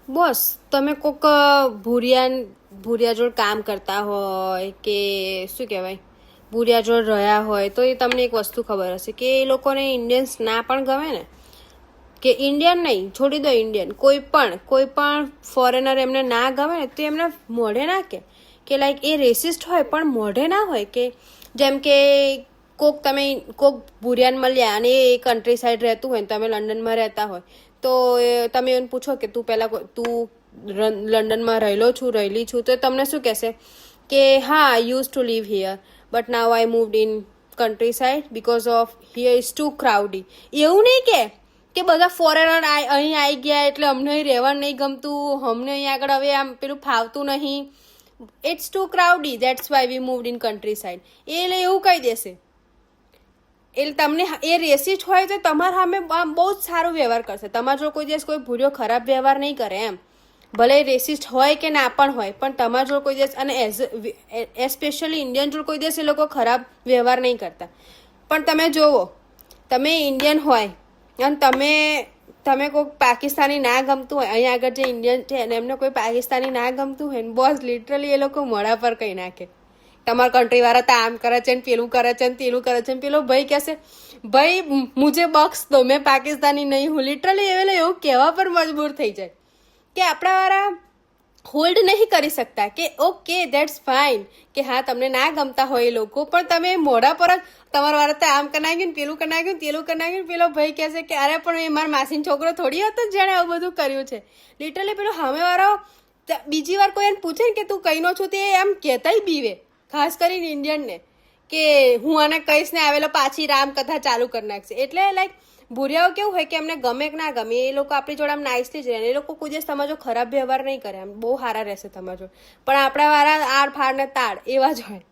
બસ તમે કોક ભૂરિયા જોડ કામ કરતા હોય કે શું કહેવાય ભૂરિયા જોડ રહ્યા હોય તો એ તમને એક વસ્તુ ખબર હશે કે એ લોકોને ઇન્ડિયન્સ ના પણ ગમે ને, કે ઇન્ડિયન નહીં, છોડી દો ઇન્ડિયન, કોઈ પણ ફોરેનર એમને ના ગમે ને તો એમને મોઢે ના કે લાઈક એ રેસિસ્ટ હોય પણ મોઢે ના હોય. કે જેમ કે કોક ભૂરિયાન મળ્યા અને એ કન્ટ્રી સાઈડ રહેતું હોય ને તમે લંડનમાં રહેતા હોય તો તમે એને પૂછો કે તું લંડનમાં રહેલી છું તો તમને શું કહેશે કે હા I use to live here but now I moved in country side because of here is too crowdy. એવું નહીં કે બધા ફોરેનર અહીં આવી ગયા એટલે અમને અહીં રહેવાનું નહીં ગમતું, અમને અહીં આગળ હવે આમ પેલું ફાવતું નહીં, it's too crowdy that's why we moved in country side. એટલે એવું કહી દેશે. એટલે તમને એ રેસિસ્ટ હોય તો તમારા સામે બહુ જ સારો વ્યવહાર કરશે. તમારા જો કોઈ દિવસ કોઈ ભૂર્યો ખરાબ વ્યવહાર નહીં કરે એમ, ભલે રેસિસ્ટ હોય કે ના પણ હોય, પણ તમારા જોડે કોઈ દિવસ, અને એસ્પેશિયલી ઇન્ડિયન જોડે કોઈ દિવસ એ લોકો ખરાબ વ્યવહાર નહીં કરતા. પણ તમે જુઓ, તમે ઇન્ડિયન હોય અને તમે કોઈ પાકિસ્તાની ના ગમતું હોય, અહીંયા આગળ જે ઇન્ડિયન છે અને એમને કોઈ પાકિસ્તાની ના ગમતું હોય ને બોસ લિટરલી એ લોકો મોઢા પર કહી નાખે તમારા કન્ટ્રી વાળા તો આમ કરે છે ને પેલું કરે છે ને પેલું કરે છે ને પેલો ભાઈ કહેશે ભાઈ મુझे બક્ષ દો મેં પાકિસ્તાની નહીં હું. લિટરલી એવું કહેવા પર મજબૂર થઈ જાય કે આપણા વાળા હોલ્ડ નહીં કરી શકતા કે ઓકે દેટ્સ ફાઇન કે હા તમને ના ગમતા હોય એ લોકો, પણ તમે મોઢા પર જ તમારા વાળા તો આમ કરી નાખ્યું ને પેલું કરી નાખ્યું પેલું કરી નાખ્યું. પેલો ભાઈ કહેશે કે અરે પણ એ મારા માસીનો છોકરો થોડી હતો જેણે આવું બધું કર્યું છે. લિટરલી પેલો સામેવાળો બીજી વાર કોઈ એને પૂછે ને કે તું કઈનો છું તે આમ કહેતાય બીવે, ખાસ કરીને ઇન્ડિયનને, કે હું આને કહીશ ને આવેલો પાછી રામકથા ચાલુ કરી નાખશે. એટલે લાઈક ભૂરિયાઓ કેવું હોય કે એમને ગમે કે ના ગમે એ લોકો આપણી જોડે આમ નાઇસથી જ રહે, એ લોકો કોઈ દિવસ તમારો ખરાબ વ્યવહાર નહીં કરે, આમ બહુ સારા રહેશે તમારા જોડે. પણ આપણા વાળા આડ ફાડ ને તાડ એવા જ હોય.